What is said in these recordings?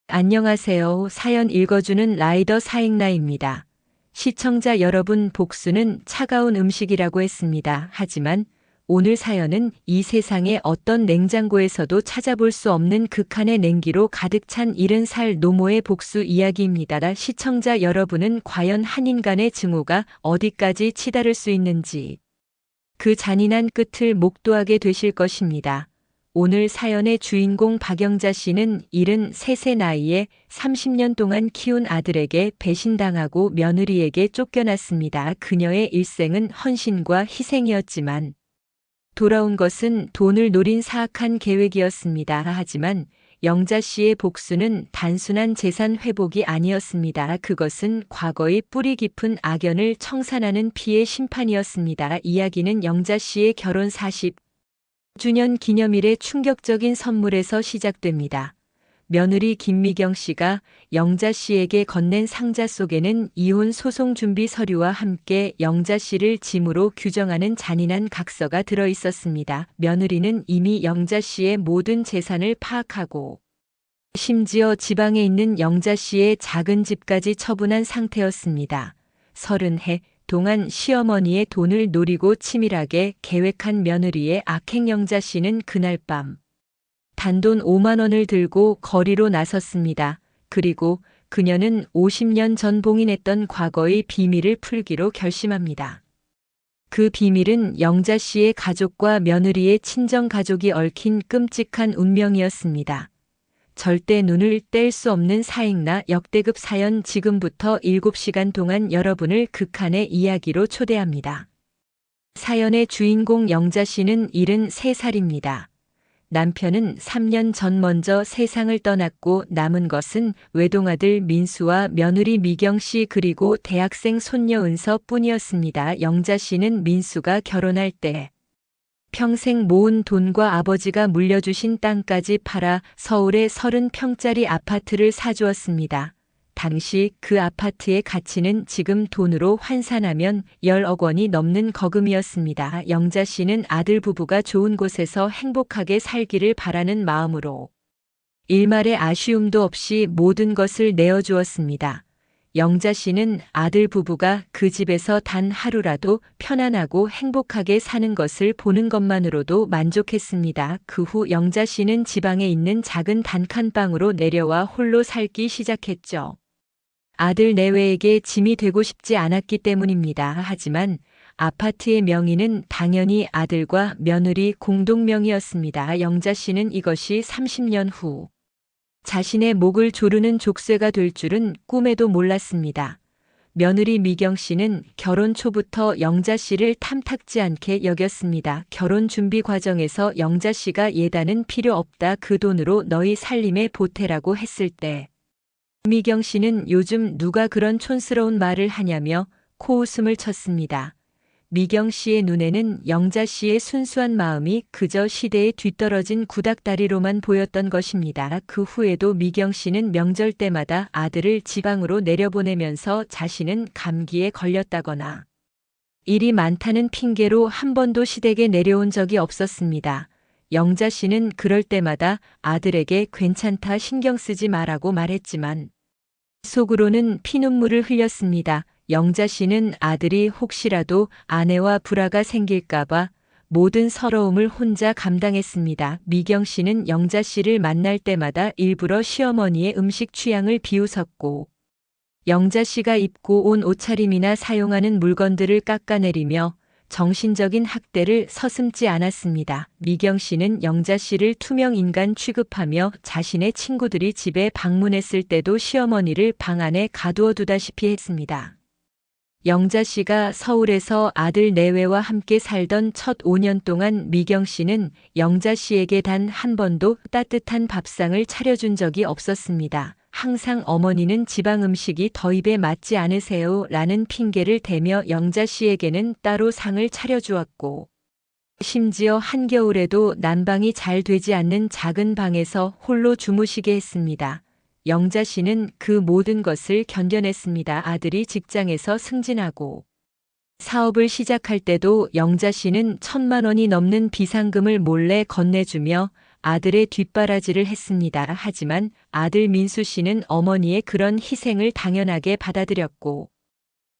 안녕하세요. 사연 읽어주는 라이더 사익나입니다. 시청자 여러분, 복수는 차가운 음식이라고 했습니다. 하지만 오늘 사연은 이 세상의 어떤 냉장고에서도 찾아볼 수 없는 극한의 냉기로 가득 찬 70살 노모의 복수 이야기입니다. 시청자 여러분은 과연 한 인간의 증오가 어디까지 치달을 수 있는지 그 잔인한 끝을 목도하게 되실 것입니다. 오늘 사연의 주인공 박영자 씨는 73세 나이에 30년 동안 키운 아들에게 배신당하고 며느리에게 쫓겨났습니다. 그녀의 일생은 헌신과 희생이었지만 돌아온 것은 돈을 노린 사악한 계획이었습니다. 하지만 영자 씨의 복수는 단순한 재산 회복이 아니었습니다. 그것은 과거의 뿌리 깊은 악연을 청산하는 피의 심판이었습니다. 이야기는 영자 씨의 결혼 40주년 기념일의 충격적인 선물에서 시작됩니다. 며느리 김미경 씨가 영자 씨에게 건넨 상자 속에는 이혼 소송 준비 서류와 함께 영자 씨를 짐으로 규정하는 잔인한 각서가 들어 있었습니다. 며느리는 이미 영자 씨의 모든 재산을 파악하고 심지어 지방에 있는 영자 씨의 작은 집까지 처분한 상태였습니다. 30해 동안 시어머니의 돈을 노리고 치밀하게 계획한 며느리의 악행. 영자 씨는 그날 밤 단돈 5만 원을 들고 거리로 나섰습니다. 그리고 그녀는 50년 전 봉인했던 과거의 비밀을 풀기로 결심합니다. 그 비밀은 영자 씨의 가족과 며느리의 친정 가족이 얽힌 끔찍한 운명이었습니다. 절대 눈을 뗄 수 없는 사익나 역대급 사연, 지금부터 7시간 동안 여러분을 극한의 이야기로 초대합니다. 사연의 주인공 영자 씨는 73살입니다. 남편은 3년 전 먼저 세상을 떠났고 남은 것은 외동아들 민수와 며느리 미경 씨 그리고 대학생 손녀 은서뿐이었습니다. 영자 씨는 민수가 결혼할 때 평생 모은 돈과 아버지가 물려주신 땅까지 팔아 서울의 30평짜리 아파트를 사주었습니다. 당시 그 아파트의 가치는 지금 돈으로 환산하면 10억 원이 넘는 거금이었습니다. 영자 씨는 아들 부부가 좋은 곳에서 행복하게 살기를 바라는 마음으로 일말의 아쉬움도 없이 모든 것을 내어주었습니다. 영자 씨는 아들 부부가 그 집에서 단 하루라도 편안하고 행복하게 사는 것을 보는 것만으로도 만족했습니다. 그 후 영자 씨는 지방에 있는 작은 단칸방으로 내려와 홀로 살기 시작했죠. 아들 내외에게 짐이 되고 싶지 않았기 때문입니다. 하지만 아파트의 명의는 당연히 아들과 며느리 공동명의였습니다. 영자 씨는 이것이 30년 후 자신의 목을 조르는 족쇄가 될 줄은 꿈에도 몰랐습니다. 며느리 미경 씨는 결혼 초부터 영자 씨를 탐탁지 않게 여겼습니다. 결혼 준비 과정에서 영자 씨가 예단은 필요 없다, 그 돈으로 너희 살림에 보태라고 했을 때 미경 씨는 요즘 누가 그런 촌스러운 말을 하냐며 코웃음을 쳤습니다. 미경 씨의 눈에는 영자 씨의 순수한 마음이 그저 시대에 뒤떨어진 구닥다리로만 보였던 것입니다. 그 후에도 미경 씨는 명절 때마다 아들을 지방으로 내려보내면서 자신은 감기에 걸렸다거나 일이 많다는 핑계로 한 번도 시댁에 내려온 적이 없었습니다. 영자 씨는 그럴 때마다 아들에게 괜찮다, 신경 쓰지 마라고 말했지만 속으로는 피눈물을 흘렸습니다. 영자 씨는 아들이 혹시라도 아내와 불화가 생길까봐 모든 서러움을 혼자 감당했습니다. 미경 씨는 영자 씨를 만날 때마다 일부러 시어머니의 음식 취향을 비웃었고 영자 씨가 입고 온 옷차림이나 사용하는 물건들을 깎아내리며 정신적인 학대를 서슴지 않았습니다. 미경 씨는 영자 씨를 투명 인간 취급하며 자신의 친구들이 집에 방문했을 때도 시어머니를 방 안에 가두어 두다시피 했습니다. 영자 씨가 서울에서 아들 내외와 함께 살던 첫 5년 동안 미경 씨는 영자 씨에게 단 한 번도 따뜻한 밥상을 차려준 적이 없었습니다. 항상 어머니는 지방 음식이 더 입에 맞지 않으세요 라는 핑계를 대며 영자 씨에게는 따로 상을 차려주었고 심지어 한겨울에도 난방이 잘 되지 않는 작은 방에서 홀로 주무시게 했습니다. 영자 씨는 그 모든 것을 견뎌냈습니다. 아들이 직장에서 승진하고 사업을 시작할 때도 영자 씨는 1,000만 원이 넘는 비상금을 몰래 건네주며 아들의 뒷바라지를 했습니다. 하지만 아들 민수 씨는 어머니의 그런 희생을 당연하게 받아들였고,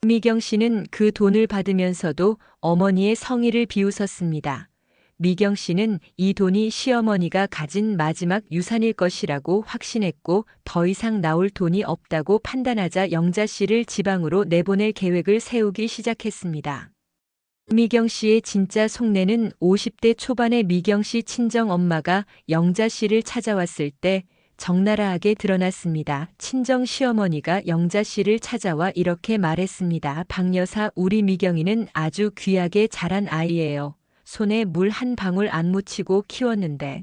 미경 씨는 그 돈을 받으면서도 어머니의 성의를 비웃었습니다. 미경 씨는 이 돈이 시어머니가 가진 마지막 유산일 것이라고 확신했고 더 이상 나올 돈이 없다고 판단하자 영자 씨를 지방으로 내보낼 계획을 세우기 시작했습니다. 미경 씨의 진짜 속내는 50대 초반의 미경 씨 친정 엄마가 영자 씨를 찾아왔을 때 적나라하게 드러났습니다. 친정 시어머니가 영자 씨를 찾아와 이렇게 말했습니다. 박 여사, 우리 미경이는 아주 귀하게 자란 아이예요. 손에 물 한 방울 안 묻히고 키웠는데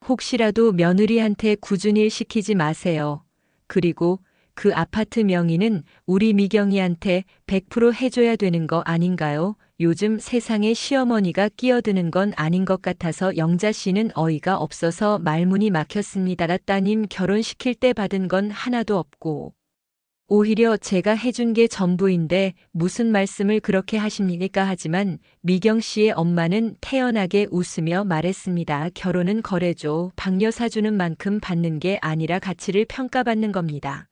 혹시라도 며느리한테 굳은일 시키지 마세요. 그리고 그 아파트 명의는 우리 미경이한테 100% 해줘야 되는 거 아닌가요? 요즘 세상에 시어머니가 끼어드는 건 아닌 것 같아서 영자 씨는 어이가 없어서 말문이 막혔습니다. 따님 결혼시킬 때 받은 건 하나도 없고 오히려 제가 해준 게 전부인데 무슨 말씀을 그렇게 하십니까? 하지만 미경 씨의 엄마는 태연하게 웃으며 말했습니다. 결혼은 거래죠. 박 여사 주는 만큼 받는 게 아니라 가치를 평가받는 겁니다.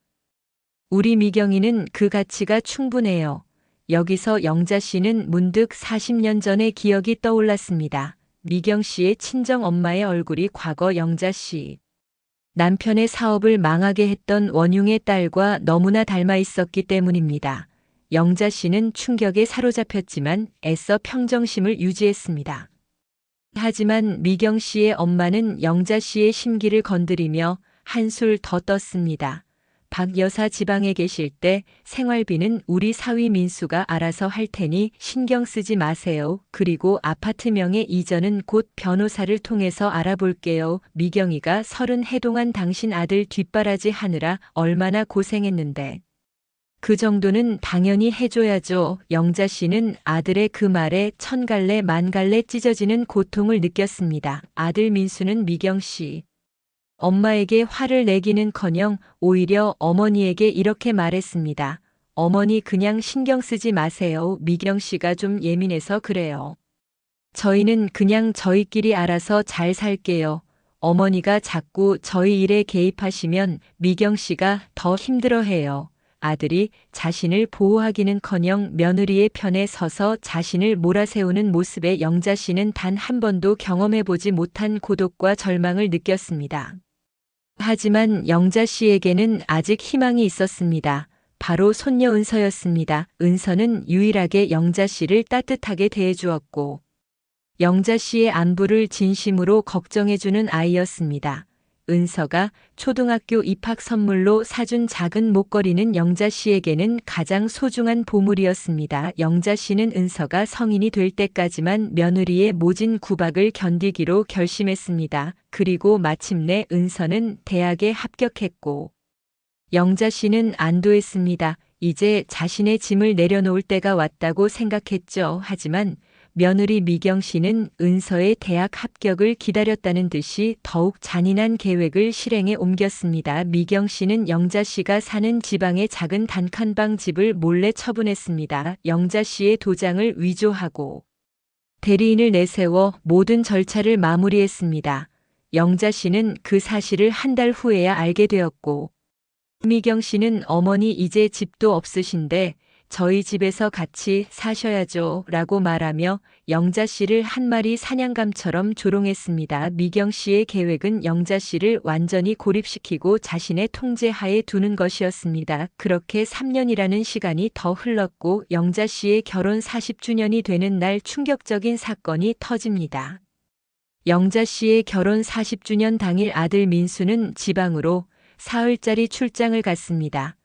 우리 미경이는 그 가치가 충분해요. 여기서 영자 씨는 문득 40년 전의 기억이 떠올랐습니다. 미경 씨의 친정 엄마의 얼굴이 과거 영자 씨 남편의 사업을 망하게 했던 원흉의 딸과 너무나 닮아 있었기 때문입니다. 영자 씨는 충격에 사로잡혔지만 애써 평정심을 유지했습니다. 하지만 미경 씨의 엄마는 영자 씨의 심기를 건드리며 한술 더 떴습니다. 박 여사 지방에 계실 때 생활비는 우리 사위 민수가 알아서 할 테니 신경 쓰지 마세요. 그리고 아파트 명의 이전은 곧 변호사를 통해서 알아볼게요. 미경이가 30해 동안 당신 아들 뒷바라지 하느라 얼마나 고생했는데. 그 정도는 당연히 해줘야죠. 영자 씨는 아들의 그 말에 천갈래 만갈래 찢어지는 고통을 느꼈습니다. 아들 민수는 미경 씨 엄마에게 화를 내기는커녕 오히려 어머니에게 이렇게 말했습니다. 어머니 그냥 신경 쓰지 마세요. 미경 씨가 좀 예민해서 그래요. 저희는 그냥 저희끼리 알아서 잘 살게요. 어머니가 자꾸 저희 일에 개입하시면 미경 씨가 더 힘들어해요. 아들이 자신을 보호하기는커녕 며느리의 편에 서서 자신을 몰아세우는 모습에 영자 씨는 단 한 번도 경험해보지 못한 고독과 절망을 느꼈습니다. 하지만 영자 씨에게는 아직 희망이 있었습니다. 바로 손녀 은서였습니다. 은서는 유일하게 영자 씨를 따뜻하게 대해주었고 영자 씨의 안부를 진심으로 걱정해주는 아이였습니다. 은서가 초등학교 입학 선물로 사준 작은 목걸이는 영자 씨에게는 가장 소중한 보물이었습니다. 영자 씨는 은서가 성인이 될 때까지만 며느리의 모진 구박을 견디기로 결심했습니다. 그리고 마침내 은서는 대학에 합격했고 영자 씨는 안도했습니다. 이제 자신의 짐을 내려놓을 때가 왔다고 생각했죠. 하지만 며느리 미경 씨는 은서의 대학 합격을 기다렸다는 듯이 더욱 잔인한 계획을 실행에 옮겼습니다. 미경 씨는 영자 씨가 사는 지방의 작은 단칸방 집을 몰래 처분했습니다. 영자 씨의 도장을 위조하고 대리인을 내세워 모든 절차를 마무리했습니다. 영자 씨는 그 사실을 한 달 후에야 알게 되었고 미경 씨는 어머니 이제 집도 없으신데 저희 집에서 같이 사셔야죠 라고 말하며 영자 씨를 한 마리 사냥감처럼 조롱했습니다. 미경 씨의 계획은 영자 씨를 완전히 고립시키고 자신의 통제하에 두는 것이었습니다. 그렇게 3년이라는 시간이 더 흘렀고 영자 씨의 결혼 40주년이 되는 날 충격적인 사건이 터집니다. 영자 씨의 결혼 40주년 당일 아들 민수는 지방으로 사흘짜리 출장을 갔습니다.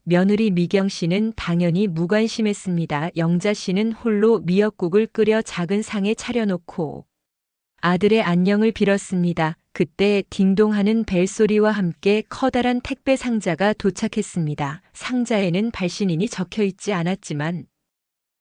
며느리 미경 씨는 당연히 무관심했습니다. 영자 씨는 홀로 미역국을 끓여 작은 상에 차려놓고 아들의 안녕을 빌었습니다. 그때 딩동하는 벨소리와 함께 커다란 택배 상자가 도착했습니다. 상자에는 발신인이 적혀 있지 않았지만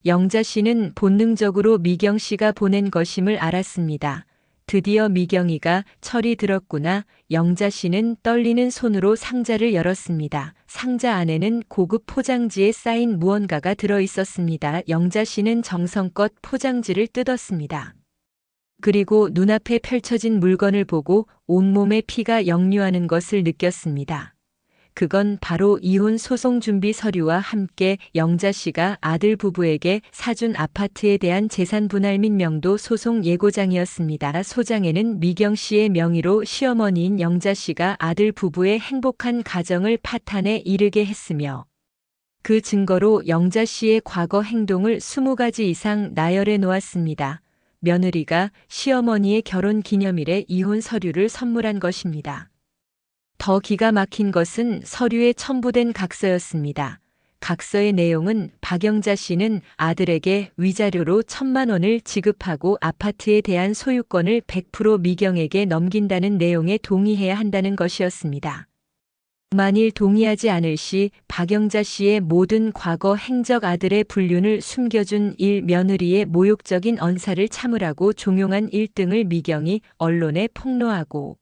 영자 씨는 본능적으로 미경 씨가 보낸 것임을 알았습니다. 드디어 미경이가 철이 들었구나. 영자 씨는 떨리는 손으로 상자를 열었습니다. 상자 안에는 고급 포장지에 쌓인 무언가가 들어 있었습니다. 영자 씨는 정성껏 포장지를 뜯었습니다. 그리고 눈앞에 펼쳐진 물건을 보고 온몸에 피가 역류하는 것을 느꼈습니다. 그건 바로 이혼 소송 준비 서류와 함께 영자 씨가 아들 부부에게 사준 아파트에 대한 재산 분할 및 명도 소송 예고장이었습니다. 소장에는 미경 씨의 명의로 시어머니인 영자 씨가 아들 부부의 행복한 가정을 파탄에 이르게 했으며 그 증거로 영자 씨의 과거 행동을 20가지 이상 나열해 놓았습니다. 며느리가 시어머니의 결혼 기념일에 이혼 서류를 선물한 것입니다. 더 기가 막힌 것은 서류에 첨부된 각서였습니다. 각서의 내용은 박영자 씨는 아들에게 위자료로 1,000만 원을 지급하고 아파트에 대한 소유권을 100% 미경에게 넘긴다는 내용에 동의해야 한다는 것이었습니다. 만일 동의하지 않을 시 박영자 씨의 모든 과거 행적 아들의 불륜을 숨겨준 며느리의 모욕적인 언사를 참으라고 종용한 1등을 미경이 언론에 폭로하고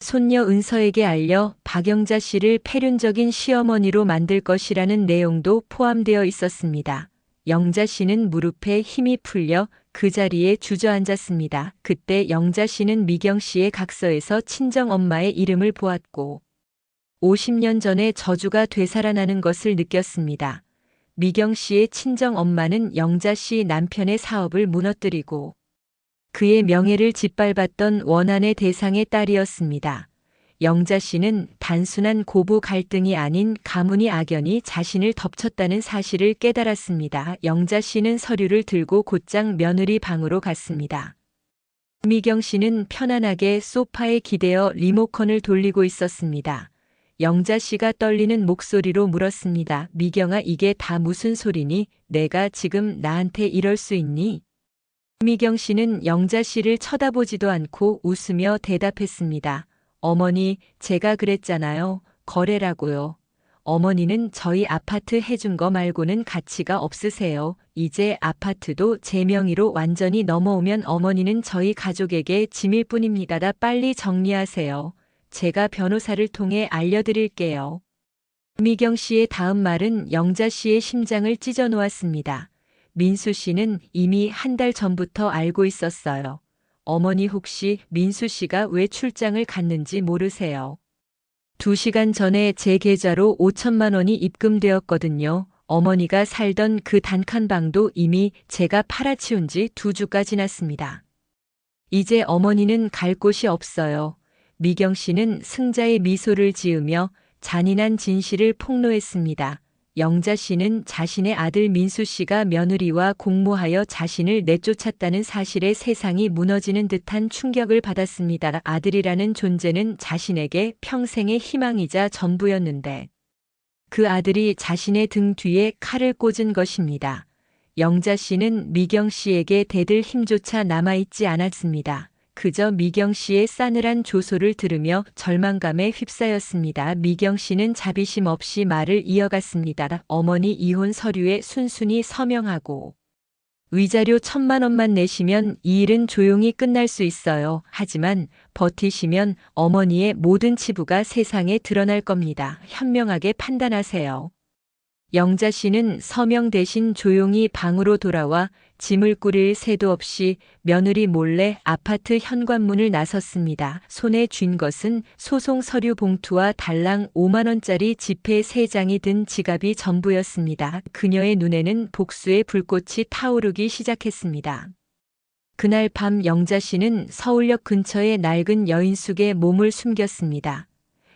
손녀 은서에게 알려 박영자 씨를 폐륜적인 시어머니로 만들 것이라는 내용도 포함되어 있었습니다. 영자 씨는 무릎에 힘이 풀려 그 자리에 주저앉았습니다. 그때 영자 씨는 미경 씨의 각서에서 친정엄마의 이름을 보았고 50년 전의 저주가 되살아나는 것을 느꼈습니다. 미경 씨의 친정엄마는 영자 씨 남편의 사업을 무너뜨리고 그의 명예를 짓밟았던 원한의 대상의 딸이었습니다. 영자 씨는 단순한 고부 갈등이 아닌 가문의 악연이 자신을 덮쳤다는 사실을 깨달았습니다. 영자 씨는 서류를 들고 곧장 며느리 방으로 갔습니다. 미경 씨는 편안하게 소파에 기대어 리모컨을 돌리고 있었습니다. 영자 씨가 떨리는 목소리로 물었습니다. 미경아, 이게 다 무슨 소리니? 내가 지금 나한테 이럴 수 있니? 미경 씨는 영자 씨를 쳐다보지도 않고 웃으며 대답했습니다. 어머니, 제가 그랬잖아요. 거래라고요. 어머니는 저희 아파트 해준 거 말고는 가치가 없으세요. 이제 아파트도 제 명의로 완전히 넘어오면 어머니는 저희 가족에게 짐일 뿐입니다. 빨리 정리하세요. 제가 변호사를 통해 알려드릴게요. 미경 씨의 다음 말은 영자 씨의 심장을 찢어 놓았습니다. 민수 씨는 이미 한 달 전부터 알고 있었어요. 어머니, 혹시 민수 씨가 왜 출장을 갔는지 모르세요? 2시간 전에 제 계좌로 5천만 원이 입금되었거든요. 어머니가 살던 그 단칸방도 이미 제가 팔아치운 지 2주가 지났습니다. 이제 어머니는 갈 곳이 없어요. 미경 씨는 승자의 미소를 지으며 잔인한 진실을 폭로했습니다. 영자 씨는 자신의 아들 민수 씨가 며느리와 공모하여 자신을 내쫓았다는 사실에 세상이 무너지는 듯한 충격을 받았습니다. 아들이라는 존재는 자신에게 평생의 희망이자 전부였는데 그 아들이 자신의 등 뒤에 칼을 꽂은 것입니다. 영자 씨는 미경 씨에게 대들 힘조차 남아있지 않았습니다. 그저 미경 씨의 싸늘한 조소를 들으며 절망감에 휩싸였습니다. 미경 씨는 자비심 없이 말을 이어갔습니다. 어머니, 이혼 서류에 순순히 서명하고 위자료 1,000만 원만 내시면 이 일은 조용히 끝날 수 있어요. 하지만 버티시면 어머니의 모든 치부가 세상에 드러날 겁니다. 현명하게 판단하세요. 영자 씨는 서명 대신 조용히 방으로 돌아와 짐을 꾸릴 새도 없이 며느리 몰래 아파트 현관문을 나섰습니다. 손에 쥔 것은 소송 서류 봉투와 달랑 5만 원짜리 지폐 3장이 든 지갑이 전부였습니다. 그녀의 눈에는 복수의 불꽃이 타오르기 시작했습니다. 그날 밤 영자 씨는 서울역 근처의 낡은 여인숙에 몸을 숨겼습니다.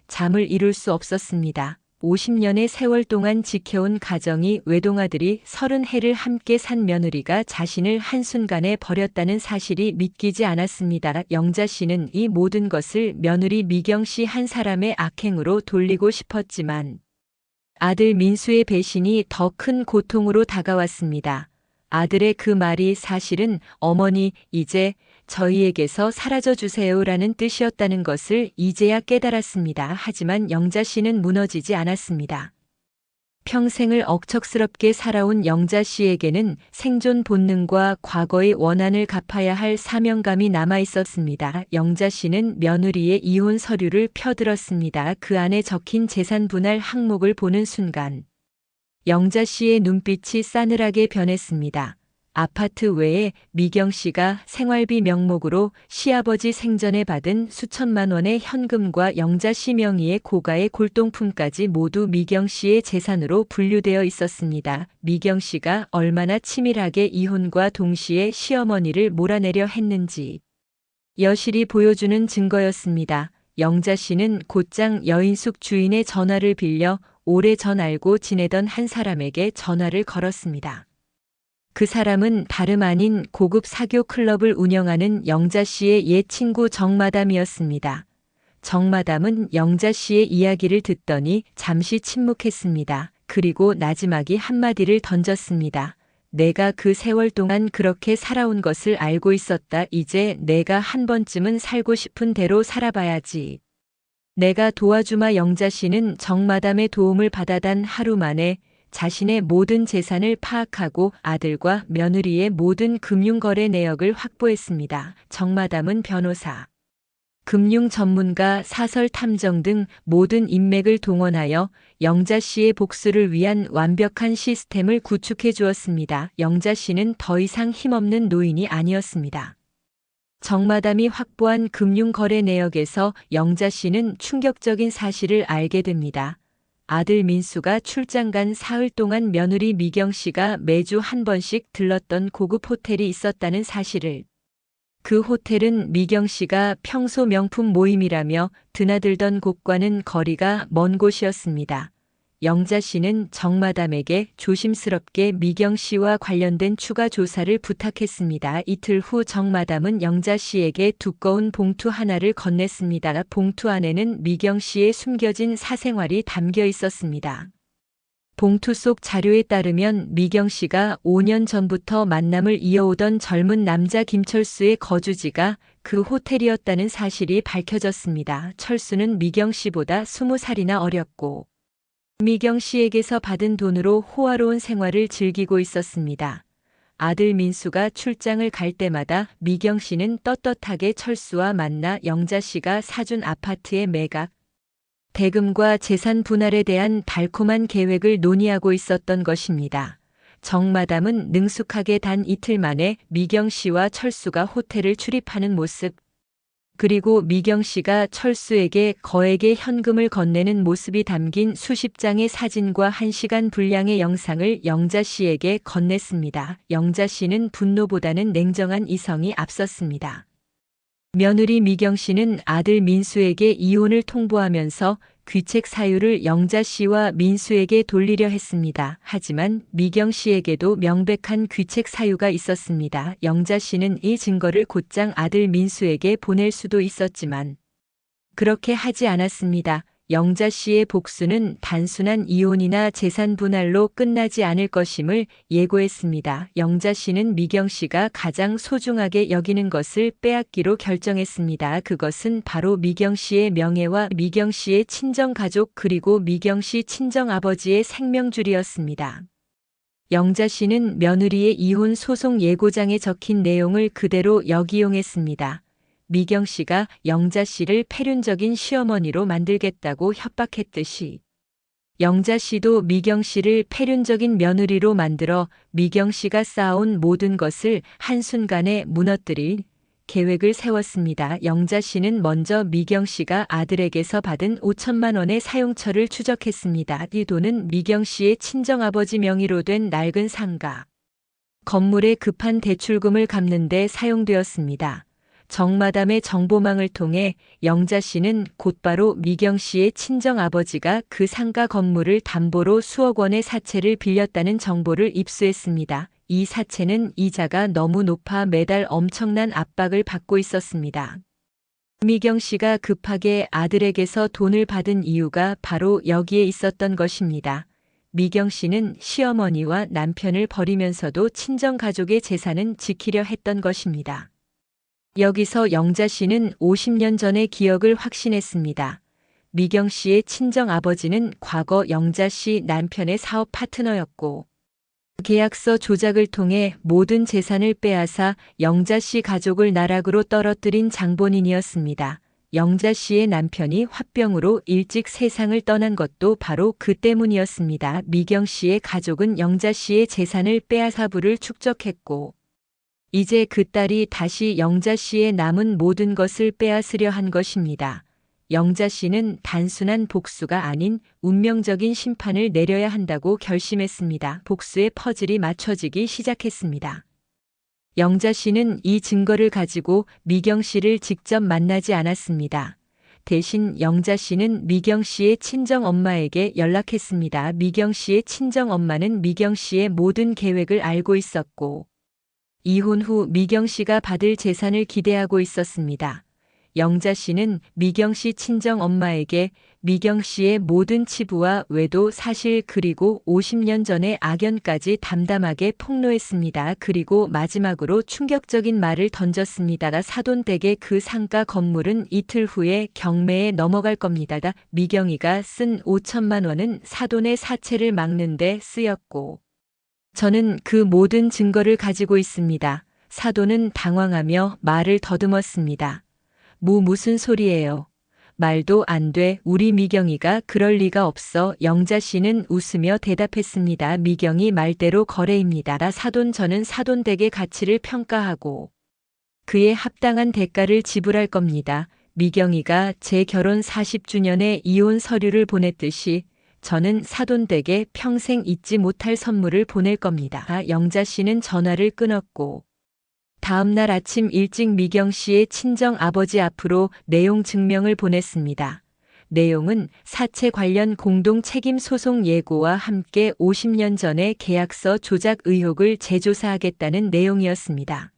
잠을 이룰 수 없었습니다. 50년의 세월 동안 지켜온 가정이 외동아들이 30해를 함께 산 며느리가 자신을 한순간에 버렸다는 사실이 믿기지 않았습니다. 영자 씨는 이 모든 것을 며느리 미경 씨 한 사람의 악행으로 돌리고 싶었지만 아들 민수의 배신이 더 큰 고통으로 다가왔습니다. 아들의 그 말이 사실은 어머니, 이제 저희에게서 사라져 주세요라는 뜻이었다는 것을 이제야 깨달았습니다. 하지만 영자 씨는 무너지지 않았습니다. 평생을 억척스럽게 살아온 영자 씨에게는 생존 본능과 과거의 원한을 갚아야 할 사명감이 남아 있었습니다. 영자 씨는 며느리의 이혼 서류를 펴들었습니다. 그 안에 적힌 재산 분할 항목을 보는 순간 영자 씨의 눈빛이 싸늘하게 변했습니다. 아파트 외에 미경 씨가 생활비 명목으로 시아버지 생전에 받은 수천만 원의 현금과 영자 씨 명의의 고가의 골동품까지 모두 미경 씨의 재산으로 분류되어 있었습니다. 미경 씨가 얼마나 치밀하게 이혼과 동시에 시어머니를 몰아내려 했는지 여실히 보여주는 증거였습니다. 영자 씨는 곧장 여인숙 주인의 전화를 빌려 오래전 알고 지내던 한 사람에게 전화를 걸었습니다. 그 사람은 다름 아닌 고급 사교 클럽을 운영하는 영자 씨의 옛 친구 정마담이었습니다. 정마담은 영자 씨의 이야기를 듣더니 잠시 침묵했습니다. 그리고 나지막이 한마디를 던졌습니다. 내가 그 세월 동안 그렇게 살아온 것을 알고 있었다. 이제 내가 한 번쯤은 살고 싶은 대로 살아봐야지. 내가 도와주마. 영자 씨는 정마담의 도움을 받아 단 하루 만에 자신의 모든 재산을 파악하고 아들과 며느리의 모든 금융거래 내역을 확보했습니다. 정마담은 변호사, 금융 전문가, 사설 탐정 등 모든 인맥을 동원하여 영자 씨의 복수를 위한 완벽한 시스템을 구축해 주었습니다. 영자 씨는 더 이상 힘없는 노인이 아니었습니다. 정마담이 확보한 금융거래 내역에서 영자 씨는 충격적인 사실을 알게 됩니다. 아들 민수가 출장 간 사흘 동안 며느리 미경 씨가 매주 한 번씩 들렀던 고급 호텔이 있었다는 사실을. 그 호텔은 미경 씨가 평소 명품 모임이라며 드나들던 곳과는 거리가 먼 곳이었습니다. 영자 씨는 정마담에게 조심스럽게 미경 씨와 관련된 추가 조사를 부탁했습니다. 이틀 후 정마담은 영자 씨에게 두꺼운 봉투 하나를 건넸습니다. 봉투 안에는 미경 씨의 숨겨진 사생활이 담겨 있었습니다. 봉투 속 자료에 따르면 미경 씨가 5년 전부터 만남을 이어오던 젊은 남자 김철수의 거주지가 그 호텔이었다는 사실이 밝혀졌습니다. 철수는 미경 씨보다 20살이나 어렸고 미경 씨에게서 받은 돈으로 호화로운 생활을 즐기고 있었습니다. 아들 민수가 출장을 갈 때마다 미경 씨는 떳떳하게 철수와 만나 영자 씨가 사준 아파트의 매각, 대금과 재산 분할에 대한 달콤한 계획을 논의하고 있었던 것입니다. 정마담은 능숙하게 단 이틀 만에 미경 씨와 철수가 호텔을 출입하는 모습, 그리고 미경 씨가 철수에게 거액의 현금을 건네는 모습이 담긴 수십 장의 사진과 1시간 분량의 영상을 영자 씨에게 건넸습니다. 영자 씨는 분노보다는 냉정한 이성이 앞섰습니다. 며느리 미경 씨는 아들 민수에게 이혼을 통보하면서 귀책 사유를 영자 씨와 민수에게 돌리려 했습니다. 하지만 미경 씨에게도 명백한 귀책 사유가 있었습니다. 영자 씨는 이 증거를 곧장 아들 민수에게 보낼 수도 있었지만 그렇게 하지 않았습니다. 영자 씨의 복수는 단순한 이혼이나 재산 분할로 끝나지 않을 것임을 예고했습니다. 영자 씨는 미경 씨가 가장 소중하게 여기는 것을 빼앗기로 결정했습니다. 그것은 바로 미경 씨의 명예와 미경 씨의 친정 가족 그리고 미경 씨 친정 아버지의 생명줄이었습니다. 영자 씨는 며느리의 이혼 소송 예고장에 적힌 내용을 그대로 역이용했습니다. 미경 씨가 영자 씨를 폐륜적인 시어머니로 만들겠다고 협박했듯이 영자 씨도 미경 씨를 폐륜적인 며느리로 만들어 미경 씨가 쌓아온 모든 것을 한순간에 무너뜨릴 계획을 세웠습니다. 영자 씨는 먼저 미경 씨가 아들에게서 받은 5천만 원의 사용처를 추적했습니다. 이 돈은 미경 씨의 친정아버지 명의로 된 낡은 상가, 건물의 급한 대출금을 갚는 데 사용되었습니다. 정마담의 정보망을 통해 영자 씨는 곧바로 미경 씨의 친정 아버지가 그 상가 건물을 담보로 수억 원의 사채를 빌렸다는 정보를 입수했습니다. 이 사채는 이자가 너무 높아 매달 엄청난 압박을 받고 있었습니다. 미경 씨가 급하게 아들에게서 돈을 받은 이유가 바로 여기에 있었던 것입니다. 미경 씨는 시어머니와 남편을 버리면서도 친정 가족의 재산은 지키려 했던 것입니다. 여기서 영자 씨는 50년 전의 기억을 확신했습니다. 미경 씨의 친정 아버지는 과거 영자 씨 남편의 사업 파트너였고 계약서 조작을 통해 모든 재산을 빼앗아 영자 씨 가족을 나락으로 떨어뜨린 장본인이었습니다. 영자 씨의 남편이 화병으로 일찍 세상을 떠난 것도 바로 그 때문이었습니다. 미경 씨의 가족은 영자 씨의 재산을 빼앗아 부를 축적했고, 이제 그 딸이 다시 영자 씨의 남은 모든 것을 빼앗으려 한 것입니다. 영자 씨는 단순한 복수가 아닌 운명적인 심판을 내려야 한다고 결심했습니다. 복수의 퍼즐이 맞춰지기 시작했습니다. 영자 씨는 이 증거를 가지고 미경 씨를 직접 만나지 않았습니다. 대신 영자 씨는 미경 씨의 친정 엄마에게 연락했습니다. 미경 씨의 친정 엄마는 미경 씨의 모든 계획을 알고 있었고, 이혼 후 미경 씨가 받을 재산을 기대하고 있었습니다. 영자 씨는 미경 씨 친정 엄마에게 미경 씨의 모든 치부와 외도 사실 그리고 50년 전의 악연까지 담담하게 폭로했습니다. 그리고 마지막으로 충격적인 말을 던졌습니다. 사돈댁의 그 상가 건물은 이틀 후에 경매에 넘어갈 겁니다. 미경이가 쓴 5천만 원은 사돈의 사채를 막는 데 쓰였고, 저는 그 모든 증거를 가지고 있습니다. 사돈은 당황하며 말을 더듬었습니다. 무슨 소리예요? 말도 안 돼. 우리 미경이가 그럴 리가 없어. 영자 씨는 웃으며 대답했습니다. 미경이 말대로 거래입니다. 사돈, 저는 사돈댁의 가치를 평가하고 그에 합당한 대가를 지불할 겁니다. 미경이가 제 결혼 40주년에 이혼 서류를 보냈듯이 저는 사돈댁에 평생 잊지 못할 선물을 보낼 겁니다. 영자 씨는 전화를 끊었고, 다음 날 아침 일찍 미경 씨의 친정 아버지 앞으로 내용 증명을 보냈습니다. 내용은 사채 관련 공동 책임 소송 예고와 함께 50년 전의 계약서 조작 의혹을 재조사하겠다는 내용이었습니다.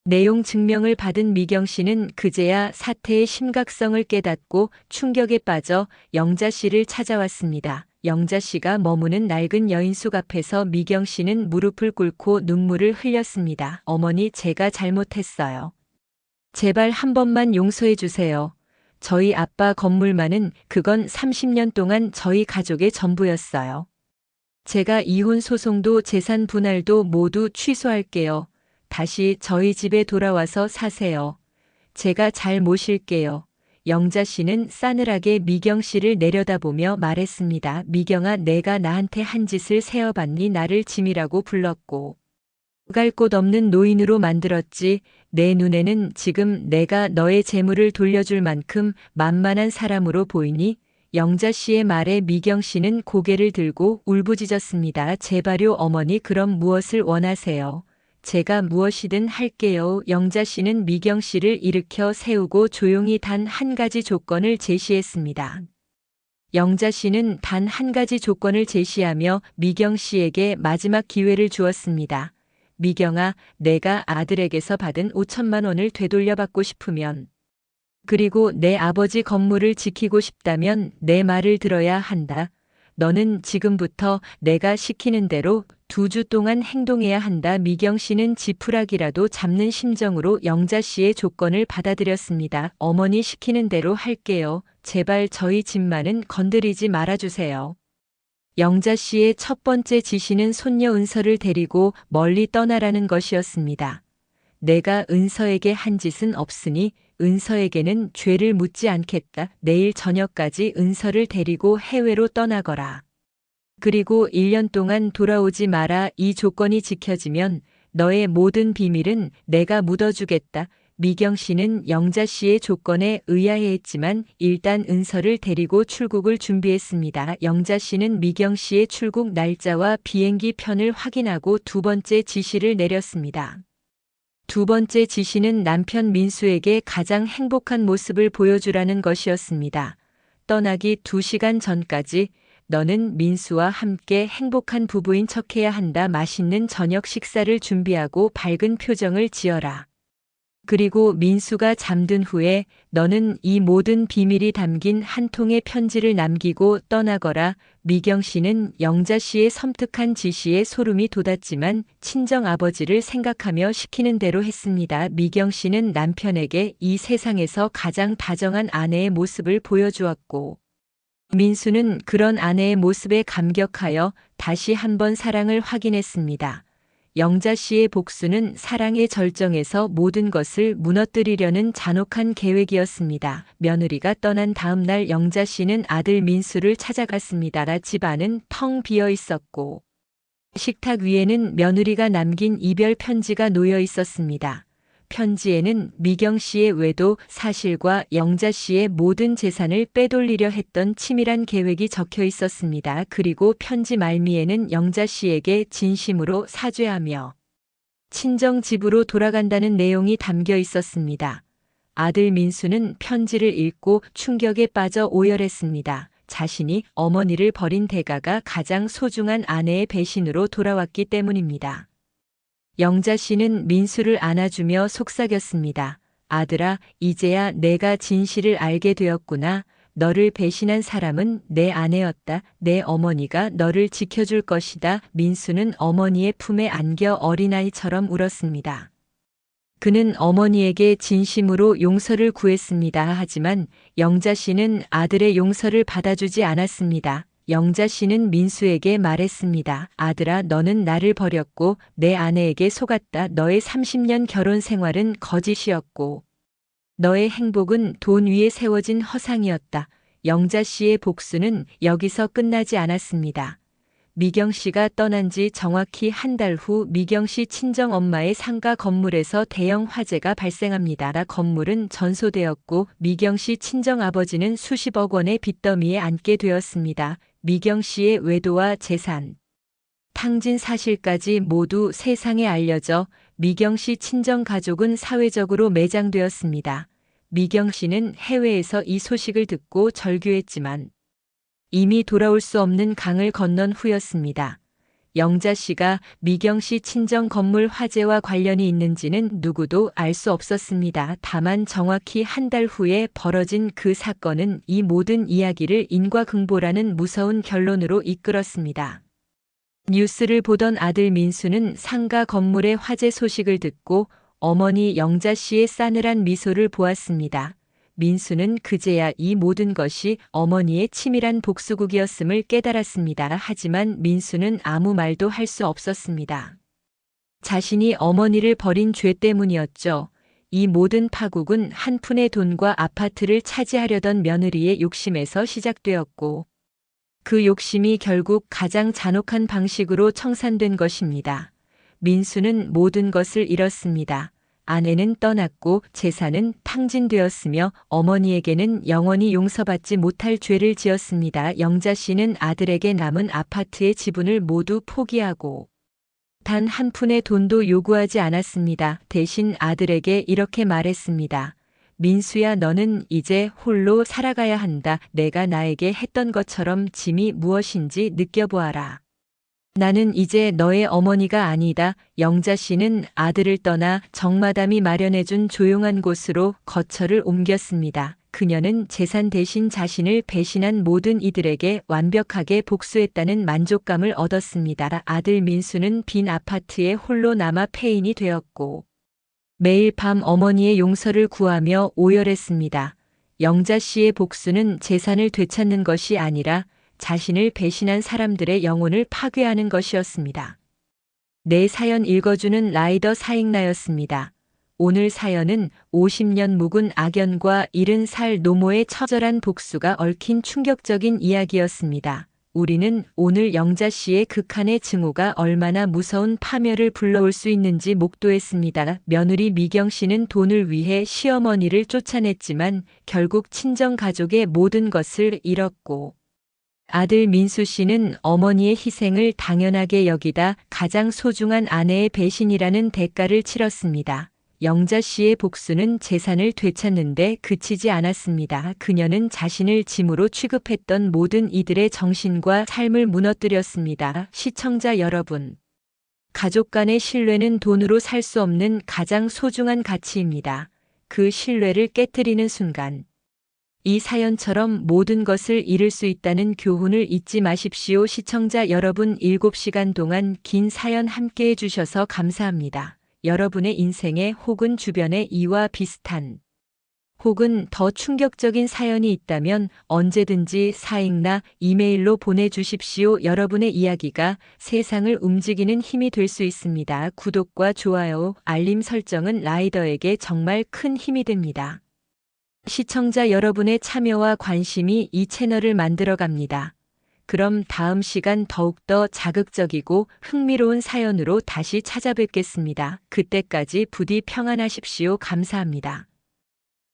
내용 증명을 받은 미경 씨는 그제야 사태의 심각성을 깨닫고 충격에 빠져 영자 씨를 찾아왔습니다. 영자 씨가 머무는 낡은 여인숙 앞에서 미경 씨는 무릎을 꿇고 눈물을 흘렸습니다. 어머니, 제가 잘못했어요. 제발 한 번만 용서해 주세요. 저희 아빠 건물만은 그건 30년 동안 저희 가족의 전부였어요. 제가 이혼 소송도 재산 분할도 모두 취소할게요. 다시 저희 집에 돌아와서 사세요. 제가 잘 모실게요. 영자 씨는 싸늘하게 미경 씨를 내려다보며 말했습니다. 미경아, 내가 나한테 한 짓을 세어봤니? 나를 짐이라고 불렀고 갈 곳 없는 노인으로 만들었지. 내 눈에는 지금 내가 너의 재물을 돌려줄 만큼 만만한 사람으로 보이니? 영자 씨의 말에 미경 씨는 고개를 들고 울부짖었습니다. 제발요 어머니, 그럼 무엇을 원하세요? 제가 무엇이든 할게요. 영자 씨는 미경 씨를 일으켜 세우고 조용히 단 한 가지 조건을 제시했습니다. 영자 씨는 단 한 가지 조건을 제시하며 미경 씨에게 마지막 기회를 주었습니다. 미경아, 내가 아들에게서 받은 5천만 원을 되돌려받고 싶으면, 그리고 내 아버지 건물을 지키고 싶다면 내 말을 들어야 한다. 너는 지금부터 내가 시키는 대로 2주 동안 행동해야 한다. 미경 씨는 지푸라기라도 잡는 심정으로 영자 씨의 조건을 받아들였습니다. 어머니 시키는 대로 할게요. 제발 저희 집만은 건드리지 말아주세요. 영자 씨의 첫 번째 지시는 손녀 은서를 데리고 멀리 떠나라는 것이었습니다. 내가 은서에게 한 짓은 없으니 은서에게는 죄를 묻지 않겠다. 내일 저녁까지 은서를 데리고 해외로 떠나거라. 그리고 1년 동안 돌아오지 마라. 이 조건이 지켜지면 너의 모든 비밀은 내가 묻어주겠다. 미경 씨는 영자 씨의 조건에 의아해했지만 일단 은서를 데리고 출국을 준비했습니다. 영자 씨는 미경 씨의 출국 날짜와 비행기 편을 확인하고 두 번째 지시를 내렸습니다. 두 번째 지시는 남편 민수에게 가장 행복한 모습을 보여주라는 것이었습니다. 떠나기 2시간 전까지 너는 민수와 함께 행복한 부부인 척해야 한다. 맛있는 저녁 식사를 준비하고 밝은 표정을 지어라. 그리고 민수가 잠든 후에 너는 이 모든 비밀이 담긴 한 통의 편지를 남기고 떠나거라. 미경 씨는 영자 씨의 섬뜩한 지시에 소름이 돋았지만 친정 아버지를 생각하며 시키는 대로 했습니다. 미경 씨는 남편에게 이 세상에서 가장 다정한 아내의 모습을 보여주었고, 민수는 그런 아내의 모습에 감격하여 다시 한번 사랑을 확인했습니다. 영자 씨의 복수는 사랑의 절정에서 모든 것을 무너뜨리려는 잔혹한 계획이었습니다. 며느리가 떠난 다음 날 영자 씨는 아들 민수를 찾아갔습니다. 집안은 텅 비어 있었고 식탁 위에는 며느리가 남긴 이별 편지가 놓여 있었습니다. 편지에는 미경 씨의 외도 사실과 영자 씨의 모든 재산을 빼돌리려 했던 치밀한 계획이 적혀 있었습니다. 그리고 편지 말미에는 영자 씨에게 진심으로 사죄하며 친정 집으로 돌아간다는 내용이 담겨 있었습니다. 아들 민수는 편지를 읽고 충격에 빠져 오열했습니다. 자신이 어머니를 버린 대가가 가장 소중한 아내의 배신으로 돌아왔기 때문입니다. 영자 씨는 민수를 안아주며 속삭였습니다. 아들아, 이제야 내가 진실을 알게 되었구나. 너를 배신한 사람은 내 아내였다. 내 어머니가 너를 지켜줄 것이다. 민수는 어머니의 품에 안겨 어린아이처럼 울었습니다. 그는 어머니에게 진심으로 용서를 구했습니다. 하지만 영자 씨는 아들의 용서를 받아주지 않았습니다. 영자 씨는 민수에게 말했습니다. 아들아, 너는 나를 버렸고 내 아내에게 속았다. 너의 30년 결혼 생활은 거짓이었고 너의 행복은 돈 위에 세워진 허상이었다. 영자 씨의 복수는 여기서 끝나지 않았습니다. 미경 씨가 떠난 지 정확히 한 달 후 미경 씨 친정 엄마의 상가 건물에서 대형 화재가 발생합니다. 건물은 전소되었고 미경 씨 친정 아버지는 수십억 원의 빚더미에 앉게 되었습니다. 미경 씨의 외도와 재산, 탕진 사실까지 모두 세상에 알려져 미경 씨 친정 가족은 사회적으로 매장되었습니다. 미경 씨는 해외에서 이 소식을 듣고 절규했지만 이미 돌아올 수 없는 강을 건넌 후였습니다. 영자 씨가 미경 씨 친정 건물 화재와 관련이 있는지는 누구도 알 수 없었습니다. 다만 정확히 한 달 후에 벌어진 그 사건은 이 모든 이야기를 인과응보라는 무서운 결론으로 이끌었습니다. 뉴스를 보던 아들 민수는 상가 건물의 화재 소식을 듣고 어머니 영자 씨의 싸늘한 미소를 보았습니다. 민수는 그제야 이 모든 것이 어머니의 치밀한 복수국이었음을 깨달았습니다. 하지만 민수는 아무 말도 할 수 없었습니다. 자신이 어머니를 버린 죄 때문이었죠. 이 모든 파국은 한 푼의 돈과 아파트를 차지하려던 며느리의 욕심에서 시작되었고 그 욕심이 결국 가장 잔혹한 방식으로 청산된 것입니다. 민수는 모든 것을 잃었습니다. 아내는 떠났고 재산은 탕진되었으며 어머니에게는 영원히 용서받지 못할 죄를 지었습니다. 영자 씨는 아들에게 남은 아파트의 지분을 모두 포기하고 단 한 푼의 돈도 요구하지 않았습니다. 대신 아들에게 이렇게 말했습니다. 민수야, 너는 이제 홀로 살아가야 한다. 내가 나에게 했던 것처럼 짐이 무엇인지 느껴보아라. 나는 이제 너의 어머니가 아니다. 영자 씨는 아들을 떠나 정마담이 마련해준 조용한 곳으로 거처를 옮겼습니다. 그녀는 재산 대신 자신을 배신한 모든 이들에게 완벽하게 복수했다는 만족감을 얻었습니다. 아들 민수는 빈 아파트에 홀로 남아 폐인이 되었고 매일 밤 어머니의 용서를 구하며 오열했습니다. 영자 씨의 복수는 재산을 되찾는 것이 아니라 자신을 배신한 사람들의 영혼을 파괴하는 것이었습니다. 내 사연 읽어주는 라이더 사익나였습니다. 오늘 사연은 50년 묵은 악연과 70살 노모의 처절한 복수가 얽힌 충격적인 이야기였습니다. 우리는 오늘 영자 씨의 극한의 증오가 얼마나 무서운 파멸을 불러올 수 있는지 목도했습니다. 며느리 미경 씨는 돈을 위해 시어머니를 쫓아냈지만 결국 친정 가족의 모든 것을 잃었고 아들 민수 씨는 어머니의 희생을 당연하게 여기다 가장 소중한 아내의 배신이라는 대가를 치렀습니다. 영자 씨의 복수는 재산을 되찾는데 그치지 않았습니다. 그녀는 자신을 짐으로 취급했던 모든 이들의 정신과 삶을 무너뜨렸습니다. 시청자 여러분, 가족 간의 신뢰는 돈으로 살 수 없는 가장 소중한 가치입니다. 그 신뢰를 깨트리는 순간 이 사연처럼 모든 것을 잃을 수 있다는 교훈을 잊지 마십시오. 시청자 여러분, 7시간 동안 긴 사연 함께 해주셔서 감사합니다. 여러분의 인생에 혹은 주변에 이와 비슷한 혹은 더 충격적인 사연이 있다면 언제든지 사익나 이메일로 보내주십시오. 여러분의 이야기가 세상을 움직이는 힘이 될 수 있습니다. 구독과 좋아요, 알림 설정은 라이더에게 정말 큰 힘이 됩니다. 시청자 여러분의 참여와 관심이 이 채널을 만들어갑니다. 그럼 다음 시간 더욱더 자극적이고 흥미로운 사연으로 다시 찾아뵙겠습니다. 그때까지 부디 평안하십시오. 감사합니다.